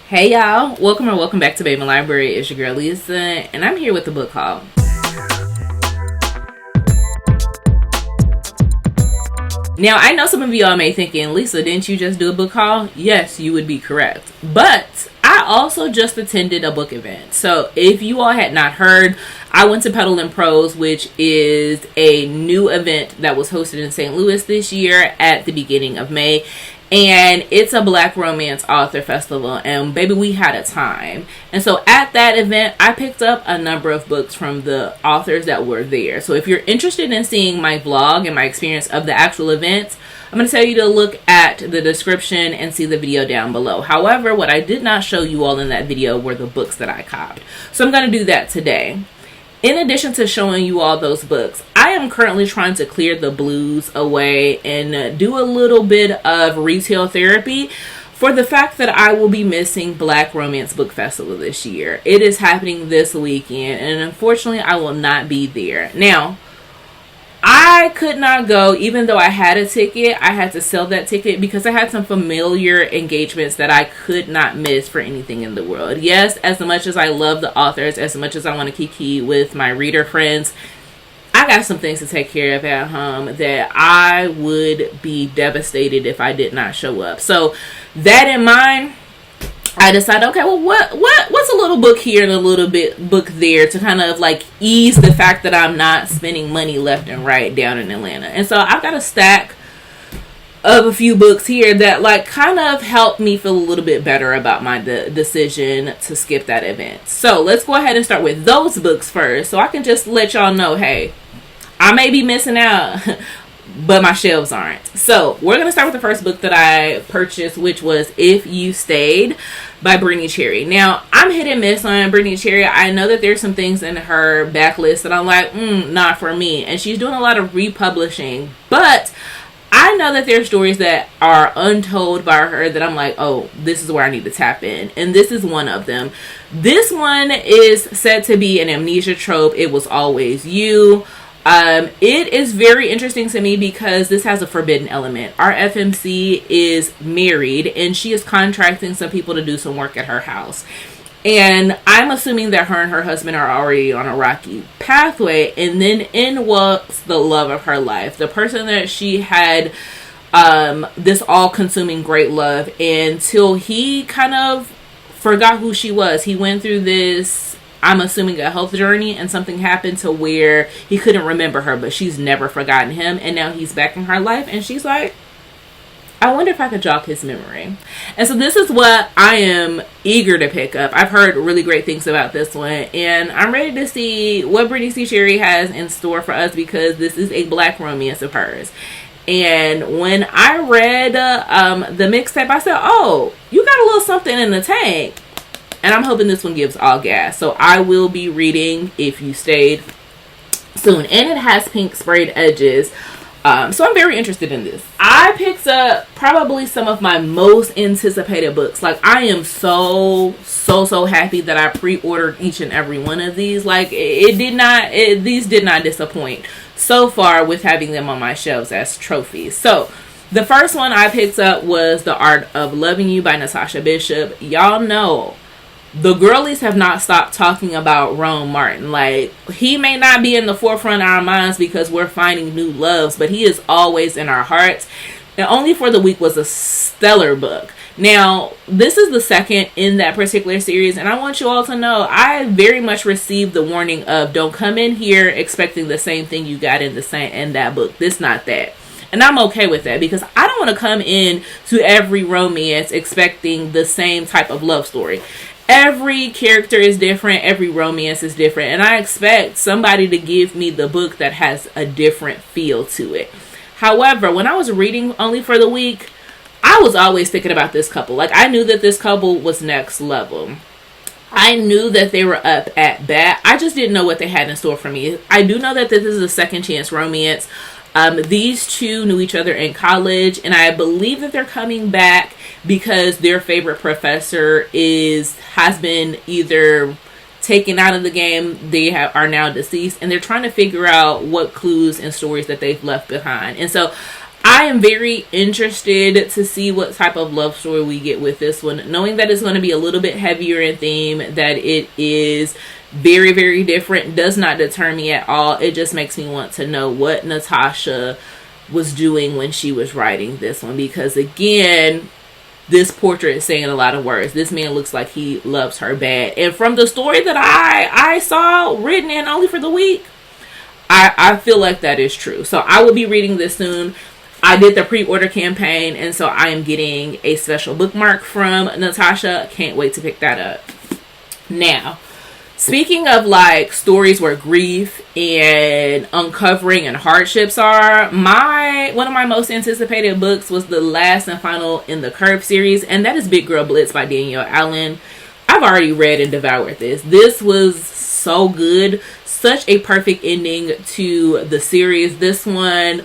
Hey y'all, welcome back to Babeinlibrary. It's your girl Lisa, and I'm here with the book haul. Now, I know some of y'all may thinking, Lisa, didn't you just do a book haul? Yes, you would be correct. But I also just attended a book event. So if you all had not heard, I went to Pedal and Prose, which is a new event that was hosted in St. Louis this year at the beginning of May. And it's a Black romance author festival, and baby, we had a time. And so at that event, I picked up a number of books from the authors that were there. So if you're interested in seeing my vlog and my experience of the actual events, I'm going to tell you to look at the description and see the video down below. However, what I did not show you all in that video were the books that I copped. So I'm going to do that today. In addition to showing you all those books, I am currently trying to clear the blues away and do a little bit of retail therapy for the fact that I will be missing Black Romance Book Festival this year. It is happening this weekend, and unfortunately I will not be there. Now, I could not go, even though I had a ticket. I had to sell that ticket because I had some familiar engagements that I could not miss for anything in the world. Yes, as much as I love the authors, as much as I want to kiki with my reader friends, I got some things to take care of at home that I would be devastated if I did not show up. So that in mind, I decided, okay, well, what's a little book here and a little bit book there to kind of like ease the fact that I'm not spending money left and right down in Atlanta. And so I've got a stack of a few books here that like kind of helped me feel a little bit better about my decision to skip that event. So let's go ahead and start with those books first, so I can just let y'all know, hey, I may be missing out, but my shelves aren't. So we're going to start with the first book that I purchased, which was If You Stayed by Brittany Cherry. Now, I'm hit and miss on Brittany Cherry. I know that there's some things in her backlist that I'm like, not for me. And she's doing a lot of republishing. But I know that there's stories that are untold by her that I'm like, oh, this is where I need to tap in. And this is one of them. This one is said to be an amnesia trope. It was always you. It is very interesting to me because this has a forbidden element. Our FMC is married and she is contracting some people to do some work at her house. And I'm assuming that her and her husband are already on a rocky pathway. And then in walks the love of her life. The person that she had this all-consuming great love until he kind of forgot who she was. He went through this, I'm assuming, a health journey, and something happened to where he couldn't remember her, but she's never forgotten him, and now he's back in her life, and she's like, I wonder if I could jog his memory. And so this is what I am eager to pick up. I've heard really great things about this one, and I'm ready to see what Brittany C. Cherry has in store for us because this is a Black romance of hers. And when I read the mixtape, I said, oh, you got a little something in the tank. And I'm hoping this one gives all gas. So I will be reading If You Stayed soon. And it has pink sprayed edges. So I'm very interested in this. I picked up probably some of my most anticipated books. Like, I am so happy that I pre-ordered each and every one of these. Like, these did not disappoint so far with having them on my shelves as trophies. So the first one I picked up was The Art of Loving You by Natasha Bishop. Y'all know the girlies have not stopped talking about Rome Martin. Like, he may not be in the forefront of our minds because we're finding new loves, but he is always in our hearts. And Only for the Weak was a stellar book. Now, this is the second in that particular series, and I want you all to know I very much received the warning of don't come in here expecting the same thing you got in that book. This not that. And I'm okay with that because I don't want to come in to every romance expecting the same type of love story. Every character is different. Every romance is different. And I expect somebody to give me the book that has a different feel to it. However, when I was reading Only for the Weak, I was always thinking about this couple. Like, I knew that this couple was next level. I knew that they were up at bat. I just didn't know what they had in store for me. I do know that this is a second chance romance. These two knew each other in college, and I believe that they're coming back because their favorite professor has been either taken out of the game, are now deceased, and they're trying to figure out what clues and stories that they've left behind. And so I am very interested to see what type of love story we get with this one, knowing that it's going to be a little bit heavier in theme, that it is very, very different, does not deter me at all. It just makes me want to know what Natasha was doing when she was writing this one, because again, this portrait is saying a lot of words. This man looks like he loves her bad, and from the story that I saw written in Only for the Week, I feel like that is true. So I will be reading this soon. I did the pre-order campaign, and so I am getting a special bookmark from Natasha. Can't wait to pick that up. Now, speaking of like stories where grief and uncovering and hardships are, one of my most anticipated books was the last and final in the Curve series, and that is Big Girl Blitz by Danielle Allen. I've already read and devoured this. This was so good. Such a perfect ending to the series. This one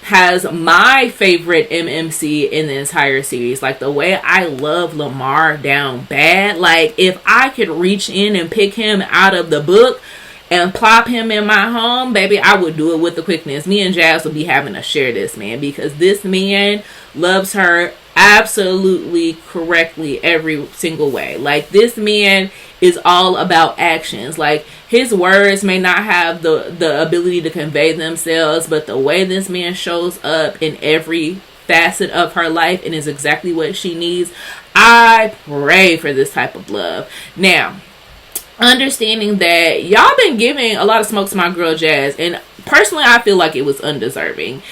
has my favorite MMC in the entire series. Like, the way I love Lamar down bad. Like, if I could reach in and pick him out of the book and plop him in my home, baby, I would do it with the quickness. Me and Jazz would be having to share this, man, because this man loves her absolutely correctly every single way. Like, this man is all about actions. Like, his words may not have the ability to convey themselves, but the way this man shows up in every facet of her life and is exactly what she needs, I pray for this type of love. Now, understanding that y'all been giving a lot of smoke to my girl Jazz, and personally I feel like it was undeserving.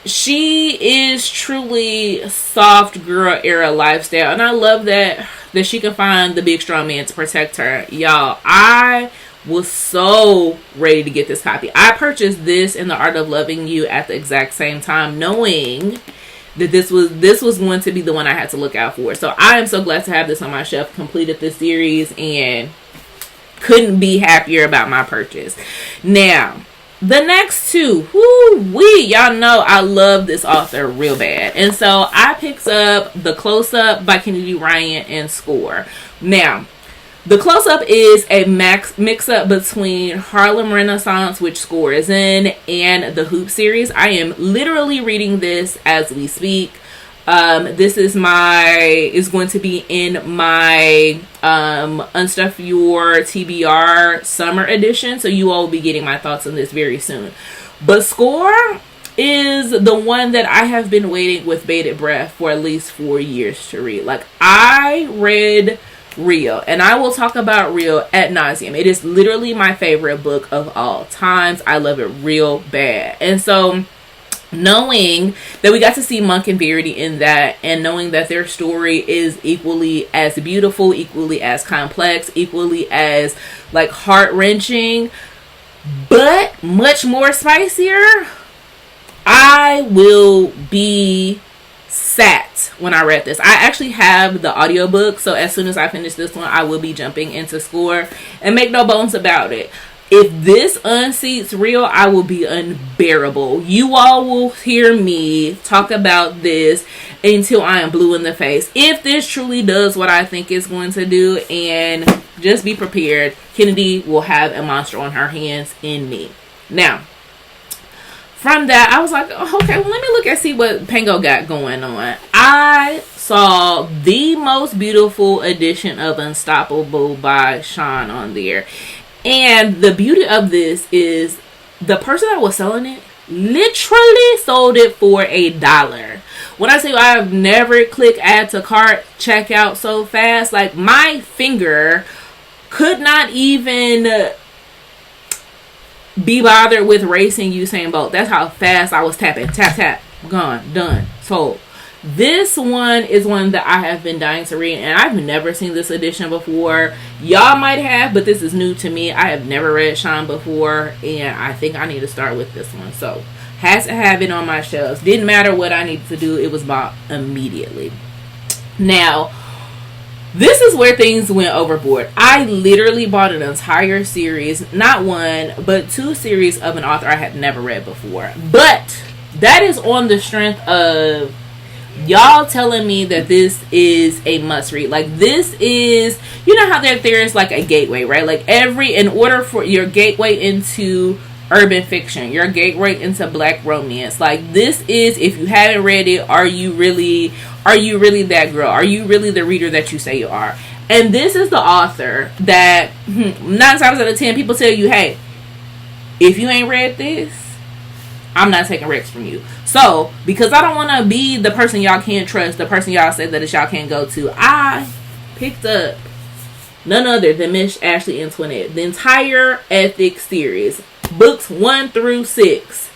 She is truly soft girl era lifestyle, and I love that she can find the big strong man to protect her. Y'all, I was so ready to get this copy. I purchased this and The Art of Loving You at the exact same time, knowing that this was going to be the one I had to look out for. So I am so glad to have this on my shelf, completed this series, and couldn't be happier about my purchase. Now, the next two, y'all know I love this author real bad. And so I picked up The Close-Up by Kennedy Ryan and Score. Now, The Close-Up is a mix-up between Harlem Renaissance, which Score is in, and the Hoop series. I am literally reading this as we speak. This is going to be in my Unstuff Your TBR summer edition, so you all will be getting my thoughts on this very soon. But Score is the one that I have been waiting with bated breath for at least 4 years to read. Like, I read Rio, and I will talk about Rio ad nauseum. It is literally my favorite book of all times. I love it real bad. And so, knowing that we got to see Monk and Verity in that, and knowing that their story is equally as beautiful, equally as complex, equally as like heart-wrenching, but much more spicier, I will be sat when I read this. I actually have the audiobook, so as soon as I finish this one, I will be jumping into Score, and make no bones about it, if this unseats Rio, I will be unbearable. You all will hear me talk about this until I am blue in the face. If this truly does what I think it's going to do, and just be prepared, Kennedy will have a monster on her hands in me. Now, from that, I was like, okay, well, let me look and see what Pango got going on. I saw the most beautiful edition of Unstoppable by Sean on there. And the beauty of this is the person that was selling it literally sold it for $1. When I say I have never clicked add to cart checkout so fast, like my finger could not even be bothered with racing Usain Bolt. That's how fast I was tapping. Tap, tap, gone, done, sold. This one is one that I have been dying to read, and I've never seen this edition before. Y'all might have, but this is new to me. I have never read Sean before, and I think I need to start with this one. So, has to have it on my shelves. Didn't matter what I needed to do. It was bought immediately. Now, this is where things went overboard. I literally bought an entire series, not one, but 2 series of an author I had never read before. But that is on the strength of y'all telling me that this is a must read. Like, this is, you know how there is like a gateway, right? Like, in order for your gateway into urban fiction, your gateway into black romance. Like, this is, if you haven't read it, are you really that girl? Are you really the reader that you say you are? And this is the author that 9 times out of 10 people tell you, hey, if you ain't read this, I'm not taking Rex from you. So, because I don't want to be the person y'all can't trust, the person y'all say that y'all can't go to, I picked up none other than Miss Ashley Antoinette, the entire Ethic series, books 1 through 6.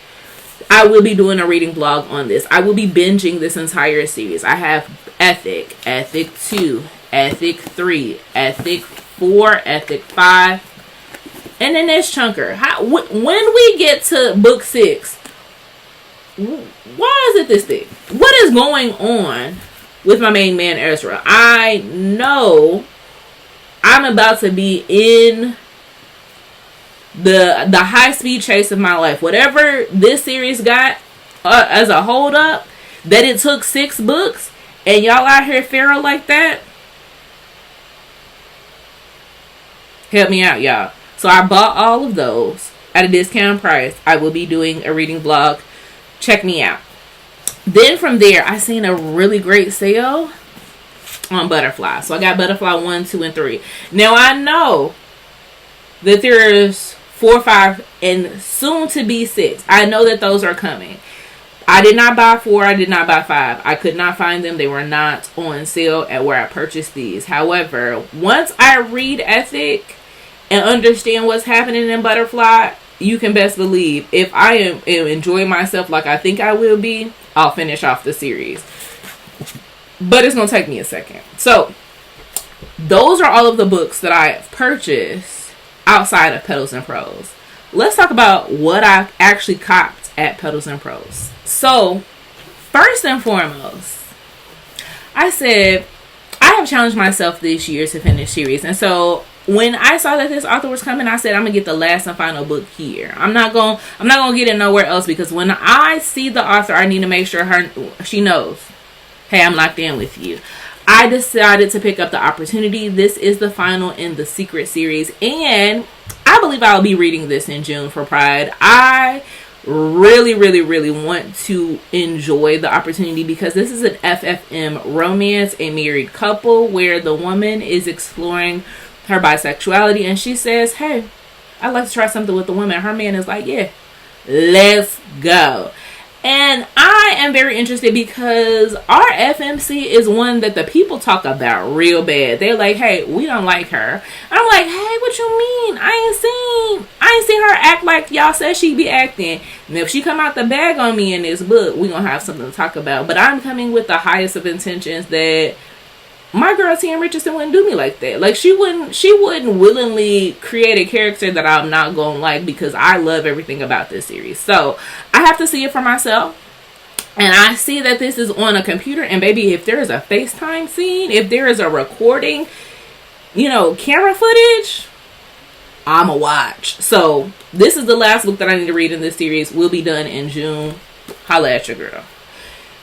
I will be doing a reading vlog on this. I will be binging this entire series. I have Ethic, Ethic 2, Ethic 3, Ethic 4, Ethic 5, and then there's Chunker. When we get to book 6, why is it this thick? What is going on with my main man Ezra? I know I'm about to be in the high speed chase of my life. Whatever this series got as a hold up, that it took 6 books and y'all out here feral like that, help me out, y'all. So I bought all of those at a discount price. I will be doing a reading vlog. Check me out. Then from there, I seen a really great sale on Butterfly. So I got Butterfly 1, 2, and 3. Now I know that there's 4, 5, and soon to be 6. I know that those are coming. I did not buy 4. I did not buy 5. I could not find them. They were not on sale at where I purchased these. However, once I read Ethic and understand what's happening in Butterfly, you can best believe if I am enjoying myself like I think I will be, I'll finish off the series. But it's going to take me a second. So, those are all of the books that I purchased outside of Petals and Prose. Let's talk about what I actually copped at Petals and Prose. So, first and foremost, I said I have challenged myself this year to finish series. And so, when I saw that this author was coming, I said, I'm going to get the last and final book here. I'm not going to get it nowhere else, because when I see the author, I need to make sure she knows, hey, I'm locked in with you. I decided to pick up the opportunity. This is the final in the Secret series, and I believe I'll be reading this in June for Pride. I really, really, really want to enjoy the opportunity, because this is an FFM romance, a married couple, where the woman is exploring her bisexuality, and she says, hey, I'd like to try something with the woman. Her man is like, yeah, let's go. And I am very interested, because our FMC is one that the people talk about real bad. They're like, hey, we don't like her. I'm like, hey, what you mean? I ain't seen her act like y'all said she be acting. And if she come out the bag on me in this book, we gonna have something to talk about. But I'm coming with the highest of intentions that my girl T.M. Richardson wouldn't do me like that. Like, she wouldn't willingly create a character that I'm not gonna like, because I love everything about this series. So I have to see it for myself. And I see that this is on a computer, and baby, if there is a FaceTime scene, if there is a recording, camera footage, I'ma watch. So this is the last book that I need to read in this series. Will be done in June. Holla at your girl.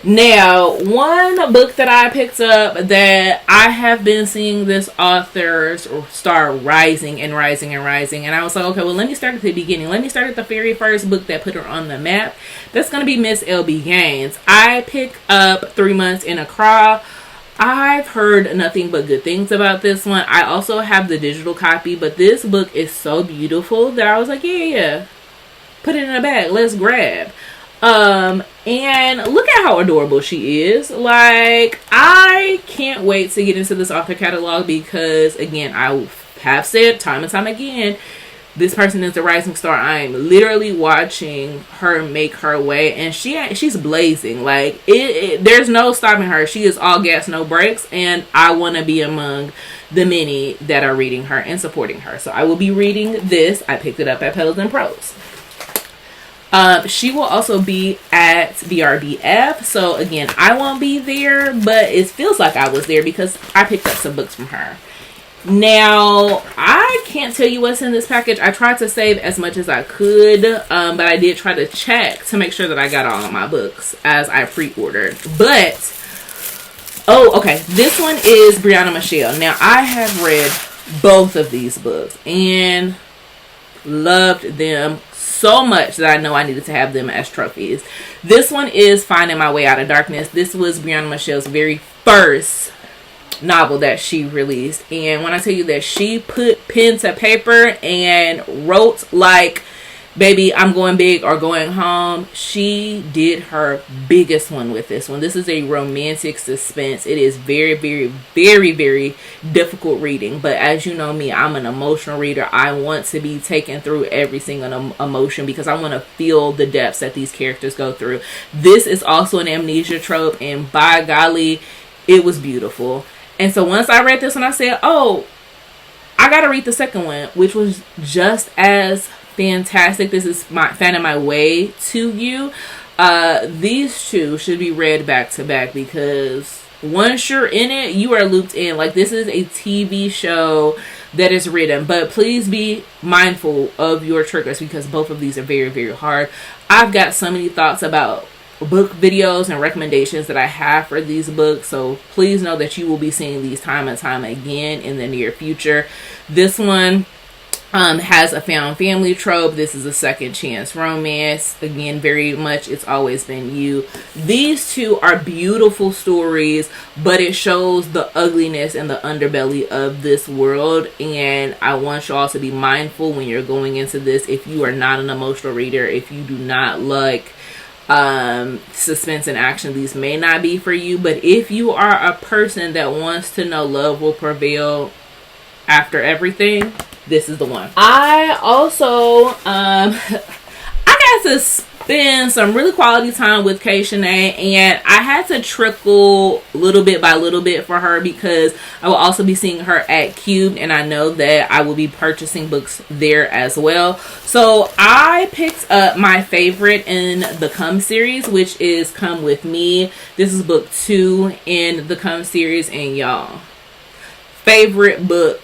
Now, one book that I picked up that I have been seeing this author start rising and rising and rising, and I was like, okay, well, let me start at the beginning. Let me start at the very first book that put her on the map. That's going to be Miss L.B. Gaines. I picked up 3 Months in Accra. I've heard nothing but good things about this one. I also have the digital copy, but this book is so beautiful that I was like, yeah. Put it in a bag. Let's grab. And look at how adorable she is. Like, I can't wait to get into this author catalog, because again, I have said time and time again, this person is a rising star. I'm literally watching her make her way, and she's blazing. Like, there's no stopping her. She is all gas, no brakes, and I want to be among the many that are reading her and supporting her. So I will be reading this. I picked it up at Petals and Prose. She will also be at BRBF. So again, I won't be there, but it feels like I was there because I picked up some books from her. Now, I can't tell you what's in this package. I tried to save as much as I could, but I did try to check to make sure that I got all of my books as I pre-ordered. But, oh, okay. This one is Brianna Michelle. Now, I have read both of these books and loved them so much that I know I needed to have them as trophies. This one is Finding My Way Out of Darkness. This was Brianna Michelle's very first novel that she released, and when I tell you that she put pen to paper and wrote like, baby, I'm going big or going home, she did her biggest one with this one. This is a romantic suspense. It is very, very, very, very difficult reading, but as you know me, I'm an emotional reader. I want to be taken through every single emotion because I want to feel the depths that these characters go through. This is also an amnesia trope, and by golly, it was beautiful. And so once I read this one, I said, oh, I gotta read the second one, which was just as fantastic. This is Finding My Way to You. These two should be read back to back because once you're in it, you are looped in. Like, this is a TV show that is written, but please be mindful of your triggers because both of these are very, very hard. I've got so many thoughts about book videos and recommendations that I have for these books, so please know that you will be seeing these time and time again in the near future. This one has a found family trope. This is a second chance romance. Again, very much It's Always Been You. These two are beautiful stories, but it shows the ugliness and the underbelly of this world, and I want you all to be mindful when you're going into this. If you are not an emotional reader, if you do not like suspense and action, these may not be for you. But if you are a person that wants to know love will prevail after everything, this is the one. I also I got to spend some really quality time with Kay Shanae, and I had to trickle little bit by little bit for her because I will also be seeing her at Cubed, and I know that I will be purchasing books there as well. So I picked up my favorite in the Come series, which is Come With Me. This is book 2 in the Come series, and y'all, favorite book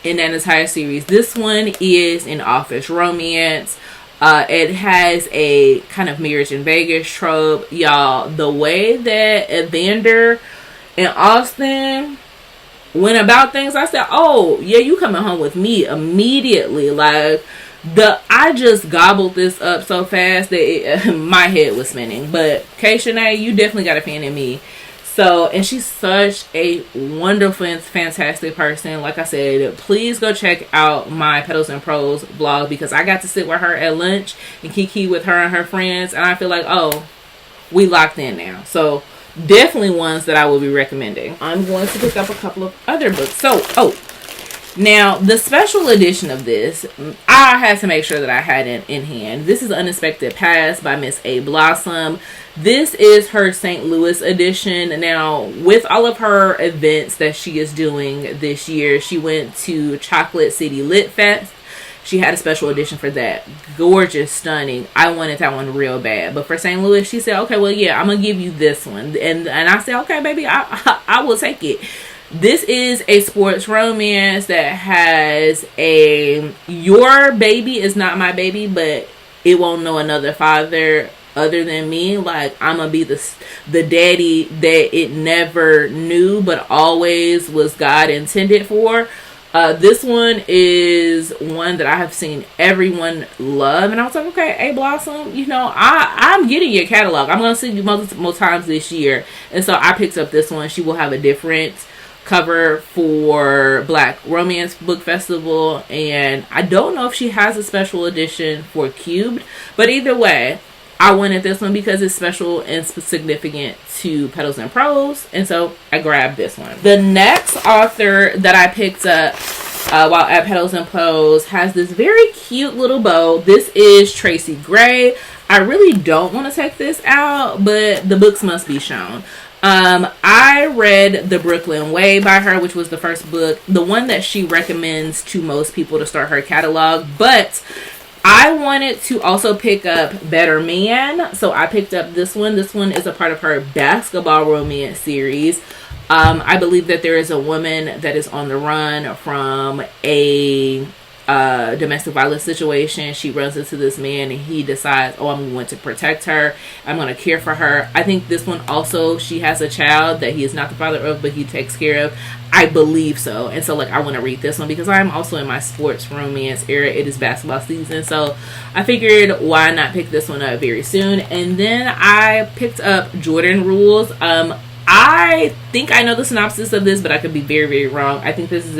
in that entire series. This one is an office romance. It has a kind of marriage in Vegas trope. Y'all, the way that Evander and Austin went about things, I said, oh yeah, you coming home with me immediately. Like, I just gobbled this up so fast that my head was spinning. But Kay Shanae, you definitely got a fan in me. So, and she's such a wonderful and fantastic person. Like I said, please go check out my Petals and Prose blog because I got to sit with her at lunch and kiki with her and her friends, and I feel like, oh, we locked in now. So definitely ones that I will be recommending. I'm going to pick up a couple of other books. So, now the special edition of this, I had to make sure that I had it in hand. This is Unexpected Past by Miss A. Blossom. This is her St. Louis edition. Now, with all of her events that she is doing this year, she went to Chocolate City Lit Fest. She had a special edition for that. Gorgeous, stunning. I wanted that one real bad. But for St. Louis, she said, okay, well, yeah, I'm going to give you this one. And I said, okay, baby, I will take it. This is a sports romance that has your baby is not my baby, but it won't know another father other than me. Like, I'm gonna be the daddy that it never knew but always was God intended for. This one is one that I have seen everyone love, and I was like, okay, A. Blossom, you know, I'm getting your catalog. I'm gonna see you multiple times this year, and so I picked up this one. She will have a different cover for Black Romance Book Festival, and I don't know if she has a special edition for Cubed, but either way, I wanted this one because it's special and significant to Petals and Prose, and so I grabbed this one. The next author that I picked up while at Petals and Prose has this very cute little bow. This is Tracy Gray. I really don't want to take this out, but the books must be shown. I read The Brooklyn Way by her, which was the first book, the one that she recommends to most people to start her catalog, but I wanted to also pick up Better Man, so I picked up this one. This one is a part of her basketball romance series. I believe that there is a woman that is on the run from a domestic violence situation. She runs into this man and he decides, oh, I'm going to protect her, I'm going to care for her. I think this one also, she has a child that he is not the father of, but he takes care of, I believe so. And so like I want to read this one because I'm also in my sports romance era. It is basketball season, so I figured why not pick this one up very soon. And then I picked up Jordan Rules. I think I know the synopsis of this, but I could be very, very wrong. I think this is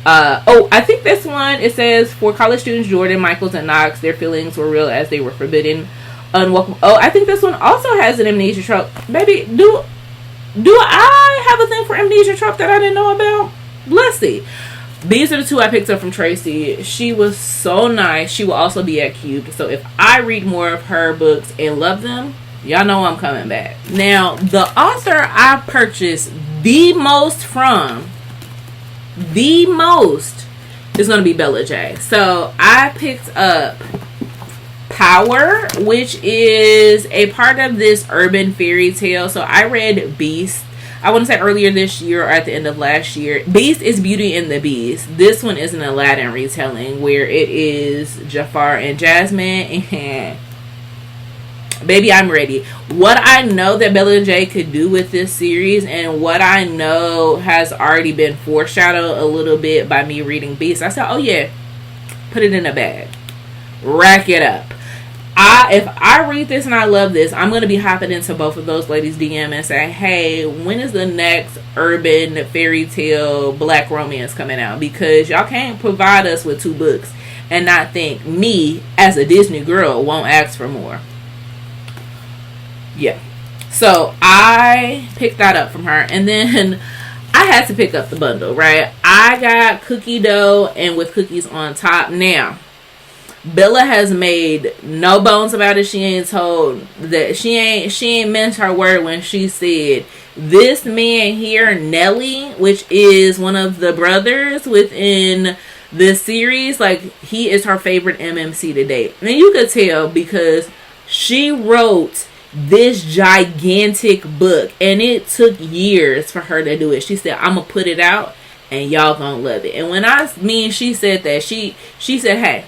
I think this one, it says, for college students Jordan, Michaels, and Knox, their feelings were real as they were forbidden, unwelcome. Oh, I think this one also has an amnesia trope. Maybe, do I have a thing for amnesia trope that I didn't know about? Let's see. These are the two I picked up from Tracy. She was so nice. She will also be at Cubed. So if I read more of her books and love them, y'all know I'm coming back. Now, the author I purchased the most from, is going to be Bella J. So I picked up Power, which is a part of this urban fairy tale. So I read Beast, I want to say earlier this year or at the end of last year. Beast is Beauty and the Beast. This one is an Aladdin retelling where it is Jafar and Jasmine, and baby, I'm ready. What I know that Bella J could do with this series, and what I know has already been foreshadowed a little bit by me reading Beast, I said, oh yeah, put it in a bag, rack it up. If I read this and I love this, I'm going to be hopping into both of those ladies' DM and say, hey, when is the next urban fairy tale black romance coming out? Because y'all can't provide us with 2 books and not think me as a Disney girl won't ask for more. Yeah, so I picked that up from her, and then I had to pick up the bundle, right? I got Cookie Dough and With Cookies on Top. Now, Bella has made no bones about it. She ain't told that she ain't meant her word when she said this man here, Nelly, which is one of the brothers within this series, like he is her favorite MMC to date. And you could tell because she wrote this gigantic book and it took years for her to do it. She said, I'm gonna put it out and y'all gonna love it. And when I mean she said that, she said, hey,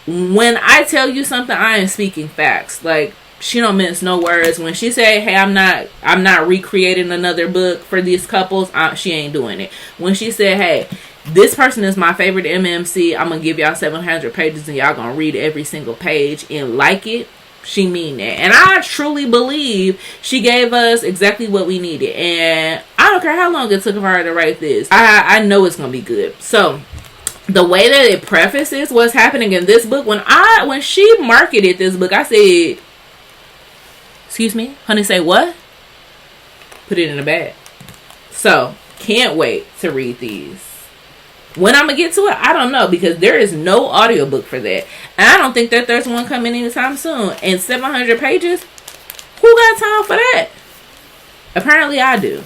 when I tell you something, I am speaking facts. Like, she don't mince no words. When she say, hey, I'm not recreating another book for these couples, she ain't doing it. When she said, hey, this person is my favorite MMC, I'm gonna give y'all 700 pages and y'all gonna read every single page and like it, she mean that. And I truly believe she gave us exactly what we needed. And I don't care how long it took her to write this, I know it's gonna be good. So the way that it prefaces what's happening in this book, when she marketed this book, I said, excuse me, honey, say what? Put it in a bag. So can't wait to read these. When I'm gonna get to it, I don't know, because there is no audiobook for that, and I don't think that there's one coming anytime soon. And 700 pages, who got time for that? Apparently I do.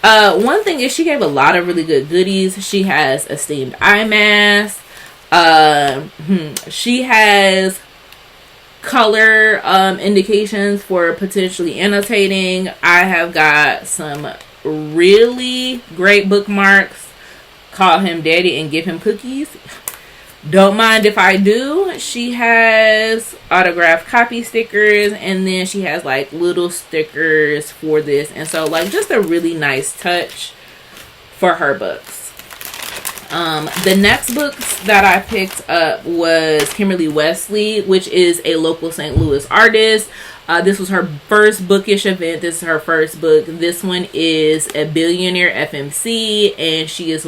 One thing is she gave a lot of really good goodies. She has esteemed eye mask. She has color indications for potentially annotating. I have got some really great bookmarks. Call him daddy and give him cookies. Don't mind if I do. She has autographed copy stickers, and then she has like little stickers for this, and so like just a really nice touch for her books. The next books that I picked up was Kimberly Wesley, which is a local St. Louis artist. This was her first bookish event. This is her first book. This one is a billionaire FMC, and she gets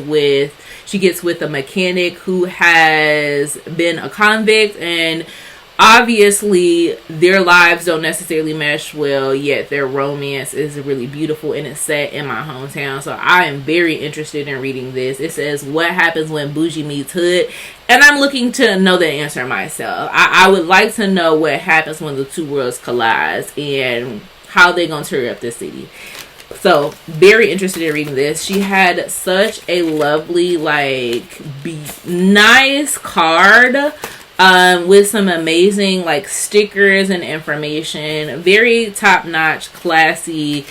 with a mechanic who has been a convict, and obviously their lives don't necessarily mesh well, yet their romance is really beautiful, and it's set in my hometown. So I am very interested in reading this. It says, what happens when bougie meets hood? And I'm looking to know the answer myself. I would like to know what happens when the two worlds collide and how they're going to tear up this city. So very interested in reading this. She had such a lovely, like, nice card with some amazing like stickers and information. Very top-notch, classy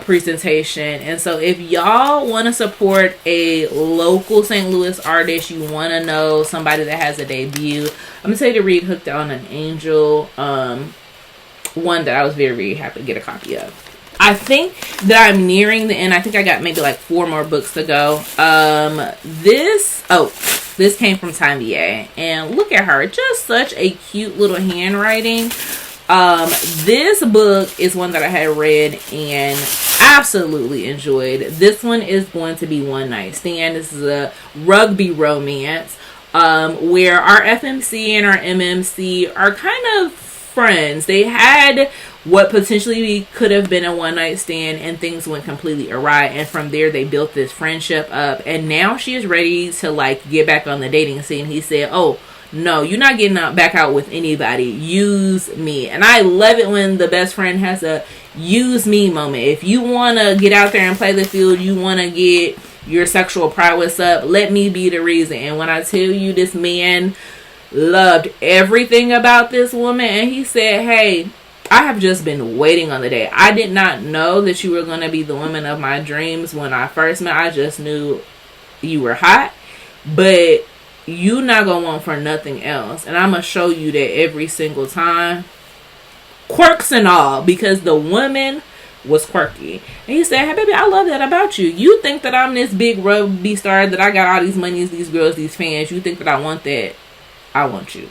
presentation. And so if y'all want to support a local St. Louis artist, you want to know somebody that has a debut, I'm going to tell you to read Hooked on an Angel, one that I was very, very happy to get a copy of. I think that I'm nearing the end. I think I got maybe like 4 more books to go. This came from Tanya, and look at her, just such a cute little handwriting. This book is one that I had read and absolutely enjoyed. This one is going to be One Night Stand. This is a rugby romance, where our FMC and our MMC are kind of friends. They had what potentially could have been a one night stand, and things went completely awry, and from there they built this friendship up, and now she is ready to like get back on the dating scene. He said, oh no, you're not getting back out with anybody, use me. And I love it when the best friend has a use me moment. If you want to get out there and play the field, you want to get your sexual prowess up, let me be the reason. And when I tell you, this man loved everything about this woman, and he said, hey, I have just been waiting on the day. I did not know that you were going to be the woman of my dreams when I first met. I just knew you were hot, but you not going to want for nothing else. And I'm going to show you that every single time. Quirks and all, because the woman was quirky. And he said, hey baby, I love that about you. You think that I'm this big rugby star, that I got all these monies, these girls, these fans. You think that I want that? I want you.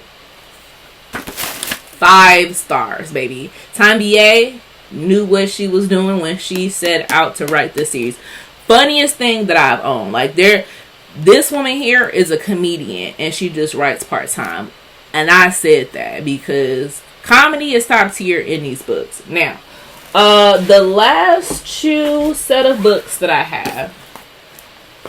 5 stars, baby. Tanya knew what she was doing when she set out to write this series. Funniest thing that I've owned. Like, this woman here is a comedian, and she just writes part-time. And I said that because comedy is top tier in these books. Now, the last 2 set of books that I have,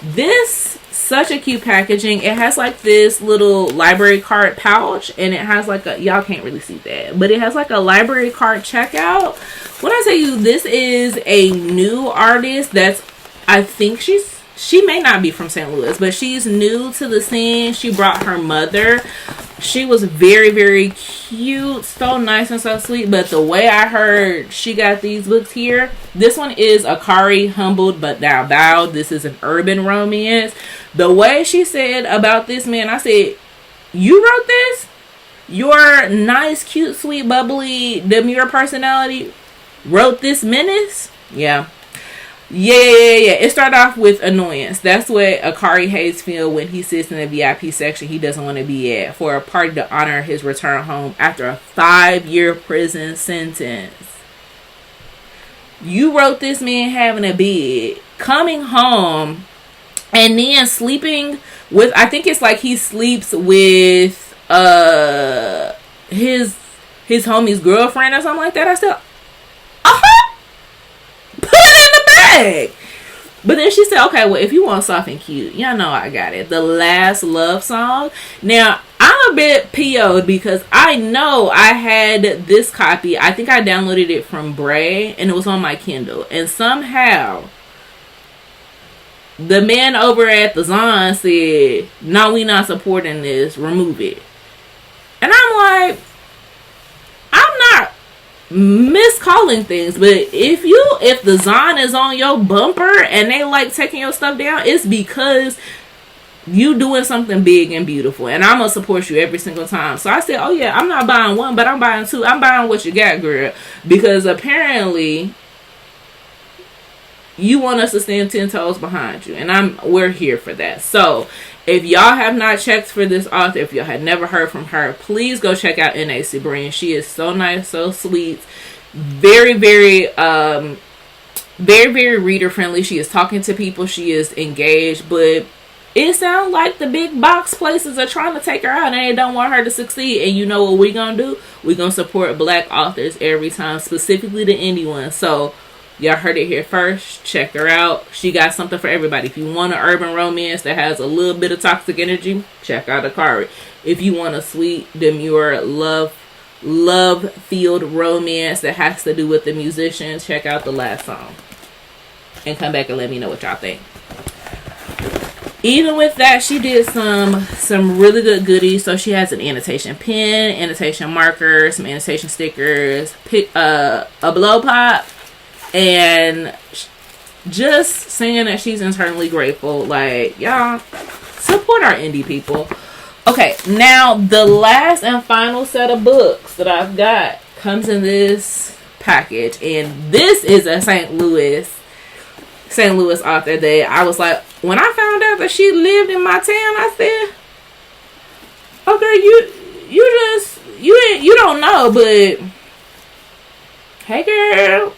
this, such a cute packaging. It has like this little library card pouch, and it has like a, y'all can't really see that, but it has like a library card checkout. When I tell you this is a new artist, that's, I think she may not be from St. Louis, but she's new to the scene. She brought her mother. She was very, very cute, so nice and so sweet. But the way I heard she got these books here, this one is Akari, Humbled But Now Bowed. This is an urban romance. The way she said about this man, I said, you wrote this? Your nice, cute, sweet, bubbly, demure personality wrote this menace? Yeah. Yeah. It started off with annoyance. That's what Akari Hayes feels when he sits in the VIP section he doesn't want to be at for a party to honor his return home after a 5-year prison sentence. You wrote this man having a bed, coming home, and then sleeping with, I think it's like he sleeps with his homie's girlfriend or something like that. I said, put it in the bag. But then she said, okay, well, if you want soft and cute, y'all know I got it. The Last Love Song. Now, I'm a bit PO'd because I know I had this copy. I think I downloaded it from Bray, and it was on my Kindle. And somehow, the man over at the Zon said, no, we not supporting this. Remove it. And I'm like, I'm not miscalling things, but if the Zon is on your bumper and they like taking your stuff down, it's because you doing something big and beautiful, and I'm gonna support you every single time. So I said, oh yeah, I'm not buying 1, but I'm buying 2. I'm buying what you got, girl, because apparently you want us to stand 10 toes behind you, and we're here for that. So if y'all have not checked for this author, if y'all had never heard from her, please go check out N.A. Sabrine. She is so nice, so sweet, very, very, very, very reader friendly. She is talking to people. She is engaged, but it sounds like the big box places are trying to take her out, and they don't want her to succeed. And you know what we're gonna do? We're gonna support Black authors every time, specifically the indie ones. So y'all heard it here first. Check her out. She got something for everybody. If you want an urban romance that has a little bit of toxic energy, check out Akari. If you want a sweet, demure, love-filled romance that has to do with the musicians, check out The Last Song. And come back and let me know what y'all think. Even with that, she did some really good goodies. So she has an annotation pen, annotation marker, some annotation stickers, a blow pop, and just saying that she's internally grateful. Like, y'all, support our indie people. Okay, now the last and final set of books that I've got comes in this package, and this is a St. Louis author that I was like, when I found out that she lived in my town, I said, okay, you don't know, but hey girl,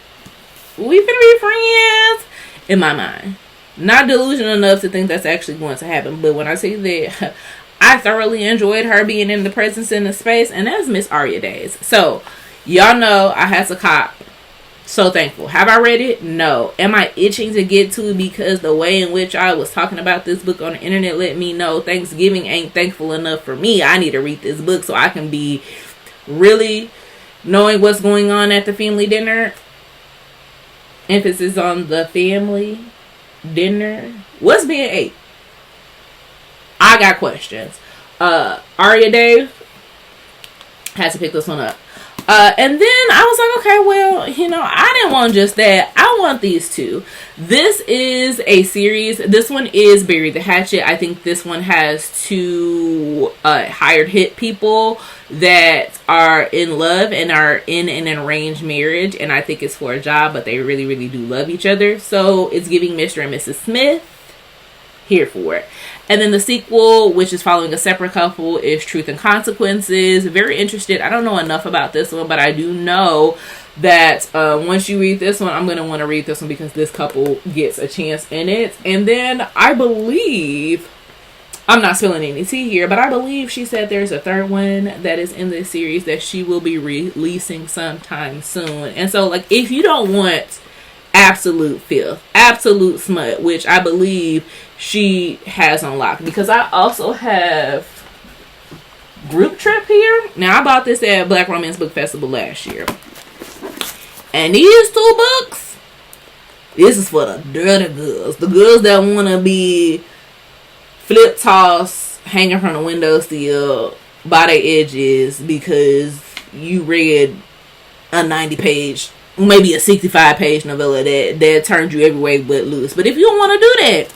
we finna be friends. In my mind, not delusional enough to think that's actually going to happen, but when I say that, I thoroughly enjoyed her being in the presence in the space, and that's Miss Aria Days. So y'all know I had to cop. So thankful. Have I read it? No. Am I itching to get to it because the way in which I was talking about this book on the internet let me know Thanksgiving ain't thankful enough for me. I need to read this book so I can be really knowing what's going on at the family dinner. Emphasis on the family dinner. What's being ate? I got questions. Aria Dave had to pick this one up. And then I was like, okay, well, I didn't want just that. I want these two. This is a series. This one is Bury the Hatchet. I think this one has two hired hit people that are in love and are in an arranged marriage. And I think it's for a job, but they really, really do love each other. So it's giving Mr. and Mrs. Smith. Here for it. And then the sequel, which is following a separate couple, is Truth and Consequences. Very interested. I don't know enough about this one, but I do know that once you read this one, I'm going to want to read this one because this couple gets a chance in it. And then I believe, I'm not spilling any tea here, but I believe she said there's a third one that is in this series that she will be releasing sometime soon. And so, like, if you don't want absolute filth, absolute smut, which I believe she has unlocked, because I also have Group Trip here. Now, I bought this at Black Romance Book Festival last year, and these two books, this is for the dirty girls, the girls that want to be flip toss hanging from the windowsill by their edges because you read a 90-page, maybe a 65-page novella that turned you every way but loose. But if you don't want to do that,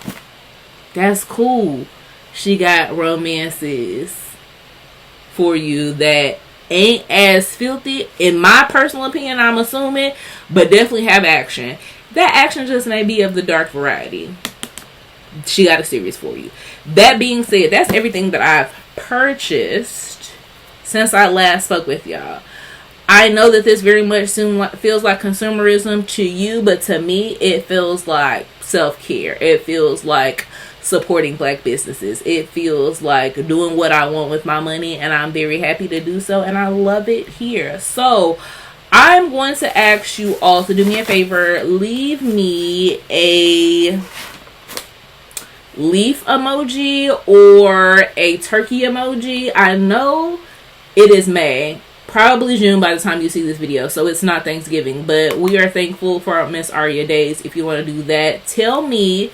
that's cool. She got romances for you that ain't as filthy, in my personal opinion, I'm assuming, but definitely have action. That action just may be of the dark variety. She got a series for you. That being said, that's everything that I've purchased since I last spoke with y'all. I know that this very much feels like consumerism to you, but to me, it feels like self-care. It feels like supporting Black businesses. It feels like doing what I want with my money, and I'm very happy to do so, and I love it here. So I'm going to ask you all to do me a favor. Leave me a leaf emoji or a turkey emoji. I know it is May, probably June by the time you see this video, so it's not Thanksgiving, but we are thankful for Miss Aria Days. If you want to do that, tell me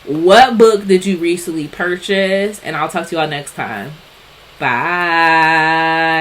what book did you recently purchase, and I'll talk to y'all next time. Bye.